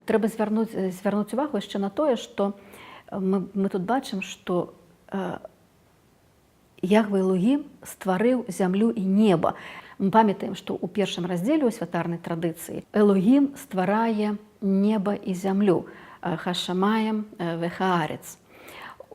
Трэба звярнуць увагу яшчэ на тое, што мы тут бачым, што Яхве Элогім стварыў зямлю і неба. Мы памятаем, што ў першым раздзеле ў святарнай традыцыі Элогім стварае неба і зямлю, хашамаем вехаарец.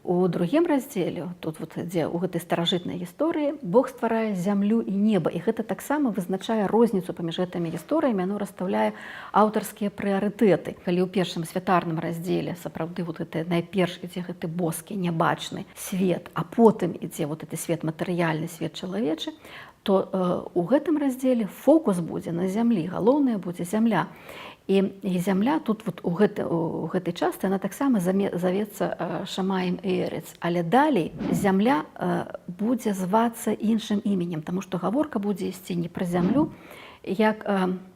У другім раздзеле, тут дзе ў гэтай старажытнай гісторыі, Бог стварае зямлю і неба, і гэта таксама вызначае розніцу паміж гэтымі гісторыямі, яно расстаўляе аўтарскія прыярытэты. Калі ў першым святарным раздзеле сапраўды найперш ідзе гэты боскі, нябачны свет, а потым ідзе гэты свет матэрыяльны, свет чалавечы, то ў гэтым раздзеле фокус будзе на зямлі, галоўнае будзе зямля. І зямля тут у гэтай частцы яна таксама завецца Шамаем Эрец. Але далей зямля будзе звацца іншым іменем, таму што гаворка будзе ісці не пра зямлю як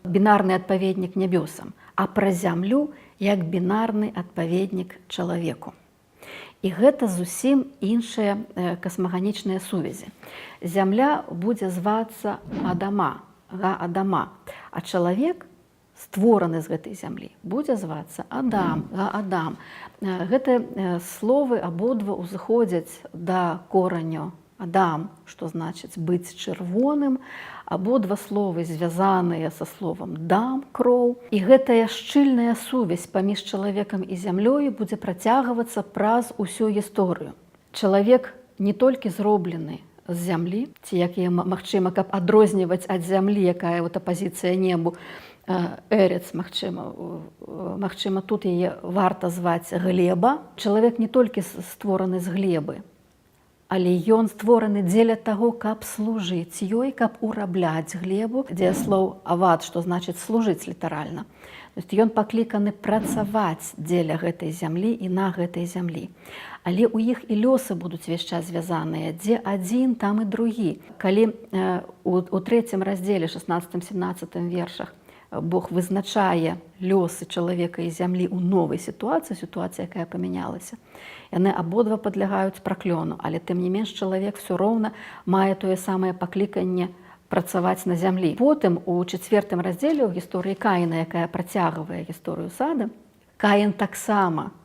бінарны адпаведнік нябёсам, а пра зямлю як бінарны адпаведнік чалавеку. І гэта зусім іншыя касмаганічныя сувязі. Зямля будзе звацца Адама, Га-Адама, а чалавек, створаны з гэтай зямлі, будзе звацца Адам, Га-Адам. Гэтыя словы абодва ўзыходзяць да кораню Адам, што значыць быць чырвоным. Абодва словы звязаныя са словам дам, кроў. І гэтая шчыльная сувязь паміж чалавекам і зямлёю будзе працягвацца праз усю гісторыю. Чалавек не толькі зроблены з зямлі, ці як яе магчыма, каб адрозніваць ад зямлі, якая апазіцыя небу, Эрец, магчыма, тут яе варта зваць глеба. Чалавек не толькі створаны з глебы, але ён створаны дзеля таго, каб служыць ёй, каб урабляць глебу, дзе слоў авад, што значыць служыць літаральна. Ён пакліканы працаваць дзеля гэтай зямлі і на гэтай зямлі. Але ў іх і лёсы будуць увесь час звязаныя, дзе адзін, там і другі. Калі у трэцім раздзеле, 16-17 вершах, Бог вызначае лёсы чалавека і зямлі ў новай сітуацыі, сітуацыя, якая памянялася. Яны абодва падлягаюць праклёну, але тым не менш чалавек все роўна мае тое самае пакліканне працаваць на зямлі. Потым у 4-м раздзеле ў гісторыі Каіна, якая працягвае гісторыю сада, Каін таксама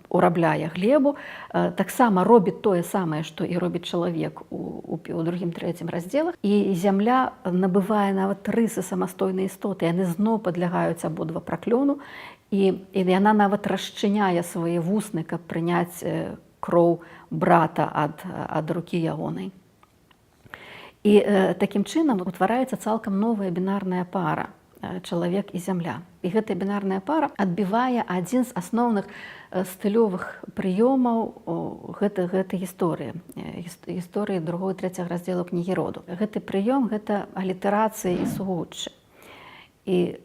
урабляе глебу, таксама робіць тое самае, што і робіць чалавек у 2-3 раздзелах. І зямля набывае нават рысы самастойнай істоты. Яны зноў падлягаюць абодва праклёну, і яна нават расчыняе свае вусны, каб прыняць кроў брата ад рукі ягонай. І такім чынам утвараецца цалкам новая бінарная пара чалавек і зямля. І гэтая бінарная пара адбівае адзін з асноўных стылёвых прыёмаў гэтай гісторыі, гісторыі 2-3 раздзелаў кнігі Роду. Гэты прыём — гэта алітэрацыі і сугуччы. І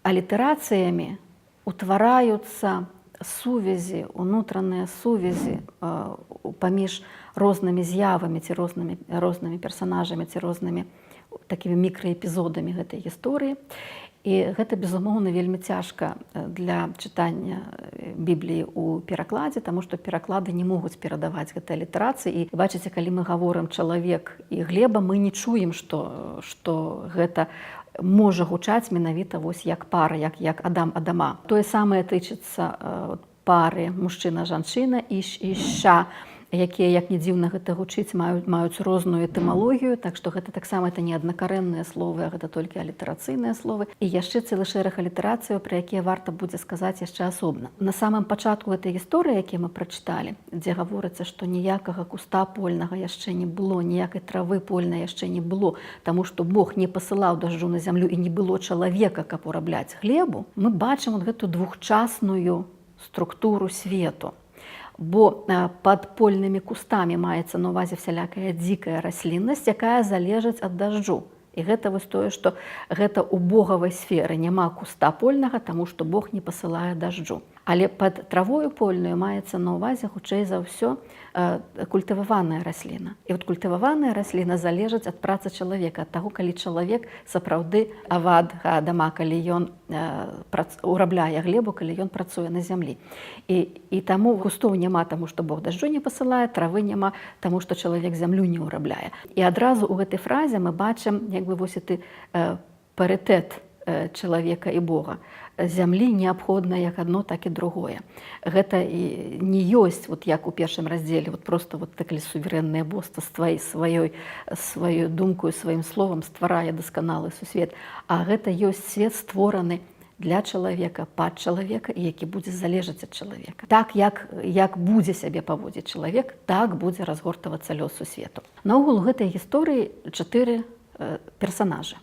алітэрацыямі утвараюцца сувязі, унутраныя сувязі паміж рознымі з'явамі ці рознымі персанажамі ці рознымі такімі мікраэпізодамі гэтай гісторыі. І гэта, безумоўна, вельмі цяжка для чытання Бібліі ў перакладзе, таму што пераклады не могуць перадаваць гэтай алітэрацыі. І бачыце, калі мы гаворым чалавек і глеба, мы не чуем, што гэта можа гучаць менавіта як пара, як Адам-Адама. Тое самае тычыцца пары мужчына-жанчына і ішча, якія, як не дзіўна гэта гучыць, маюць розную этымалогію, так што гэта таксама не аднакарэнныя словы, а гэта толькі алітэрацыйныя словы. І яшчэ цэлы шэраг алітэрацыяў, пра якія варта будзе сказаць яшчэ асобна. На самым пачатку гэтай гісторыі, якія мы прачыталі, дзе гаворыцца, што ніякага куста польнага яшчэ не было, ніякай травы польнай яшчэ не было, таму што Бог не пасылаў дажджу на зямлю і не было чалавека, каб урабляць глебу, мы бачым гэту двухчасную структуру свету. Бо пад польнымі кустамі маецца на ўвазе всялякая дзікая расліннасць, якая залежыць ад дажджу. І гэта вось тое, што гэта ў богавай сферы няма куста польнага, таму што Бог не пасылае дажджу. Але пад травою польнаю маецца на ўвазе, хутчэй за ўсё, культываваная расліна. І от культываваная расліна залежыць ад працы чалавека, ад таго, калі чалавек сапраўды авад Га-Адама, калі ён урабляе глебу, калі ён працуе на зямлі. І таму кустоў няма, таму што Бог дажджу не пасылае, травы няма, таму што чалавек зямлю не ўрабляе. І адразу ў гэтай фразе мы бачым як бы вось гэты парытэт чалавека і Бога. Зямлі неабходна як адно, так і другое. Гэта не ёсць, як у першым раздзеле, просто такі суверэннае божество сваёй думкою, сваім словам стварае дасканалы сусвет. А гэта ёсць свет створаны для чалавека, пад чалавека, і які будзе залежаць ад чалавека. Так, як будзе сябе паводзіць чалавек, так будзе разгортавацца лёс сусвету. Наогул у гэтай гісторыі 4 персанажы.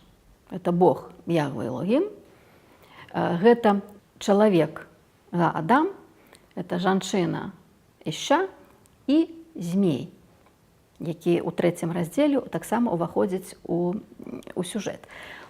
Гэта Бог, Яхве Элогім, гэта чалавек Адам, гэта жанчына Іша і змей, які ў 3 раздзеле таксама ўваходзіць у сюжэт.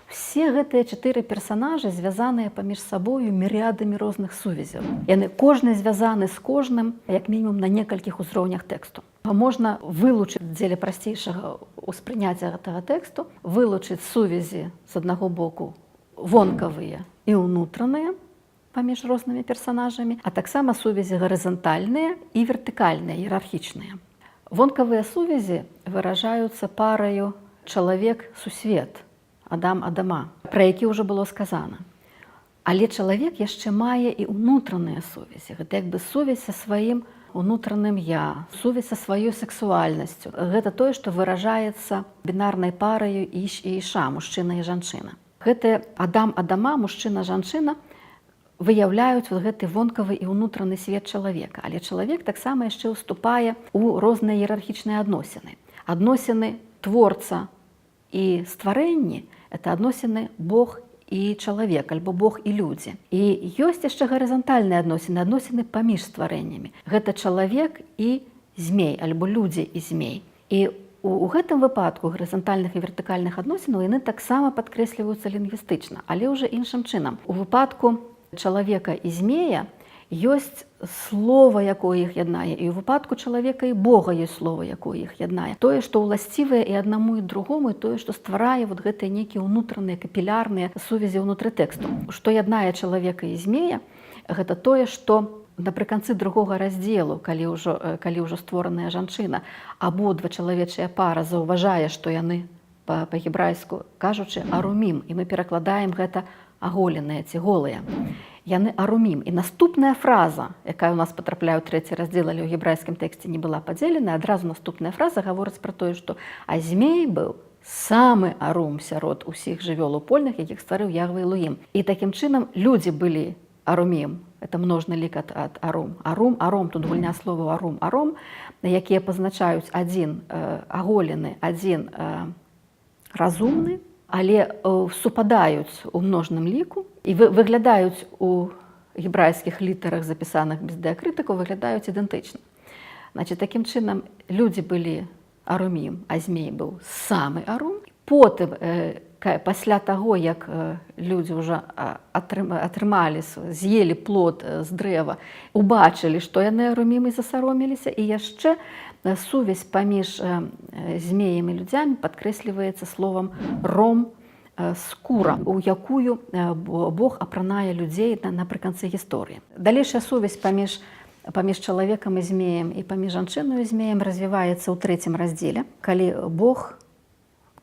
Все гэтыя 4 персанажы звязаныя паміж сабою мірыядамі розных сувязяў. Яны кожны звязаны з кожным, як мінімум, на некалькіх узроўнях тэксту. Можна вылучыць дзеля прасцейшага ўспрыняцця гэтага тэксту, вылучыць сувязі з аднаго боку вонкавыя і ўнутраныя паміж рознымі персанажамі, а таксама сувязі гарызантальныя і вертыкальныя, іерархічныя. Вонкавыя сувязі выражаюцца параю чалавек-сусвет, Адам-Адама, пра які ўжо было сказана. Але чалавек яшчэ мае і ўнутраныя сувязі. Гэта як бы сувязь са сваім унутраным я, сувязь са сваёй сексуальнасцю. Гэта тое, што выражаецца бінарнай параю Іш і Іша, мужчына і жанчына. Гэтыя Адам-Адама, мужчына-жанчына, выяўляюць гэты вонкавы і ўнутраны свет чалавека. Але чалавек таксама яшчэ ўступае ў розныя іерархічныя адносіны. Адносіны творца і стварэнні – это адносіны Бог і чалавек, альбо Бог і людзі. І ёсць яшчэ гарызантальныя адносіны, адносіны паміж стварэннямі. Гэта чалавек і змей, альбо людзі і змей. І у гэтым выпадку гарызантальных і вертыкальных адносінаў яны таксама падкрэсліваюцца лінгвістычна, але ўжо іншым чынам. У выпадку чалавека і змея ёсць слова, якое іх яднае, і ў выпадку чалавека і Бога ёсць слова, якое іх яднае. Тое, што ўласцівае і аднаму, і другому, і тое, што стварае гэтыя нейкія ўнутраныя капілярныя сувязі ўнутры тэксту. Што яднае чалавека і змея, гэта тое, што напрыканцы 2 раздзелу, калі ўжо створаная жанчына, абодва чалавечая пара заўважае, што яны па-гебрайску кажучы арумім, і мы перакладаем гэта аголеныя ці голыя. Яны арумім. І наступная фраза, якая у нас патрапляе ў 3 раздзел, але ў гебрайскім тэксце не была падзелена, адразу наступная фраза гаворыць пра тое, што а змей быў самы арум сярод усіх жывёл упольных, якіх стварыў Яхве Элогім. І такім чынам людзі былі арумім. Это множны лік ад арум. Арум, тут гульня словаў арум, якія пазначаюць адзін аголены, адзін разумны, але супадаюць у множным ліку і выглядаюць у гебрайскіх літарах, запісаных без дыакрытыку, выглядаюць ідэнтычна. Значит, такім чынам людзі былі арумім, а змей быў самы арум. Потым, пасля таго, як людзі ўжо атрымалі, з'елі плод з дрэва, убачылі, што яны арумім і засароміліся, і яшчэ сувязь паміж змеем і людзямі падкрэсліваецца словам ром, скура, у якую Бог апранае людзей напрыканцы гісторыі. Далейшая сувязь паміж чалавекам і змеем і паміж жанчынаю і змеем развіваецца ў 3 раздзеле, калі Бог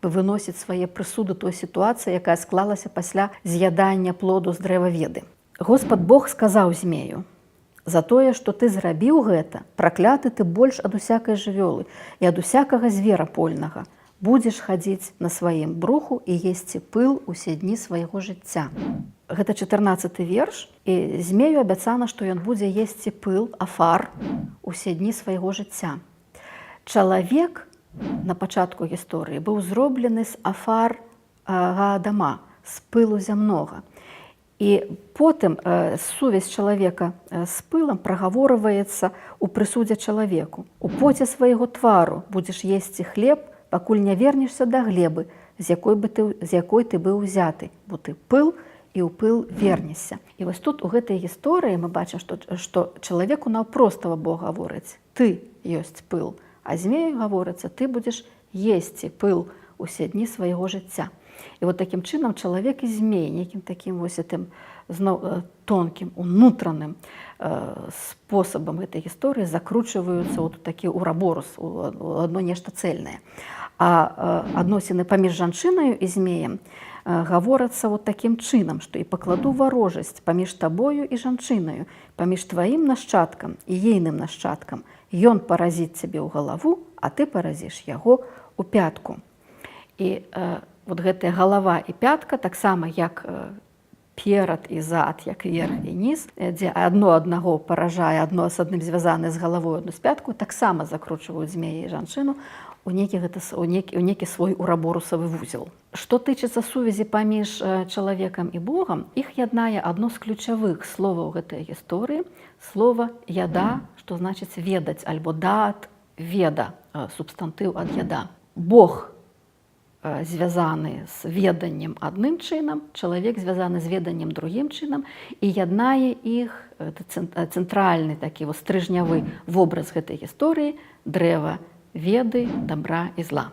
выносіць свае прысуды той сітуацыі, якая склалася пасля з'ядання плоду з дрэва веды. Господ Бог сказаў змею: «За тое, што ты зрабіў гэта, пракляты ты больш ад усякай жывёлы і ад усякага звера польнага. Будзеш хадзіць на сваім бруху і есці пыл усе дні свайго жыцця». Гэта 14-й верш, і змею абяцана, што ён будзе есці пыл, афар, усе дні свайго жыцця. Чалавек на пачатку гісторыі быў зроблены з афар Адама, з пылу зямнога. І потым сувязь чалавека з пылам прагаворваецца ў прысудзе чалавеку. У поце свайго твару будзеш есці хлеб, пакуль не вернешся да глебы, з якой ты быў узяты, бо ты пыл, і ў пыл вернешся. І вось тут у гэтай гісторыі мы бачым, што чалавеку наўпростава Бог гаворыць: ты ёсць пыл. А змею гаворыцца: ты будзеш есці пыл усе дні свайго жыцця. І вот такім чынам чалавек і змей нейкім такім вось гэтым зноў тонкім, унутраным спосабам гэтай гісторыі закручваюцца ў такі ураборус, у адно нешта цэльнае. А адносіны паміж жанчынаю і змеем гаворацца вот такім чынам, што і пакладу варожасць паміж табою і жанчынаю, паміж тваім нашчадкам і ейным нашчадкам. Ён паразіць цябе ў галаву, а ты паразіш яго ў пятку. І вот гэтая галава і пятка, таксама як перад і зад, як верх і низ, дзе адно аднаго паражае, адно з адным звязаны з галавой, адно з пятку, таксама закручваюць змеі і жанчыну у некі свой ураборусавы вузел. Што тычыцца сувязі паміж чалавекам і Богам, іх яднае адно з ключавых словаў гэтай гісторыі, слова яда, што значыць ведаць, альбо даат веда, субстантыў ад яда. Бог звязаны з веданнем адным чынам, чалавек звязаны з веданнем другім чынам, і яднае іх цэнтральны такі стрыжнявы вобраз гэтай гісторыі дрэва веды, добра і зла.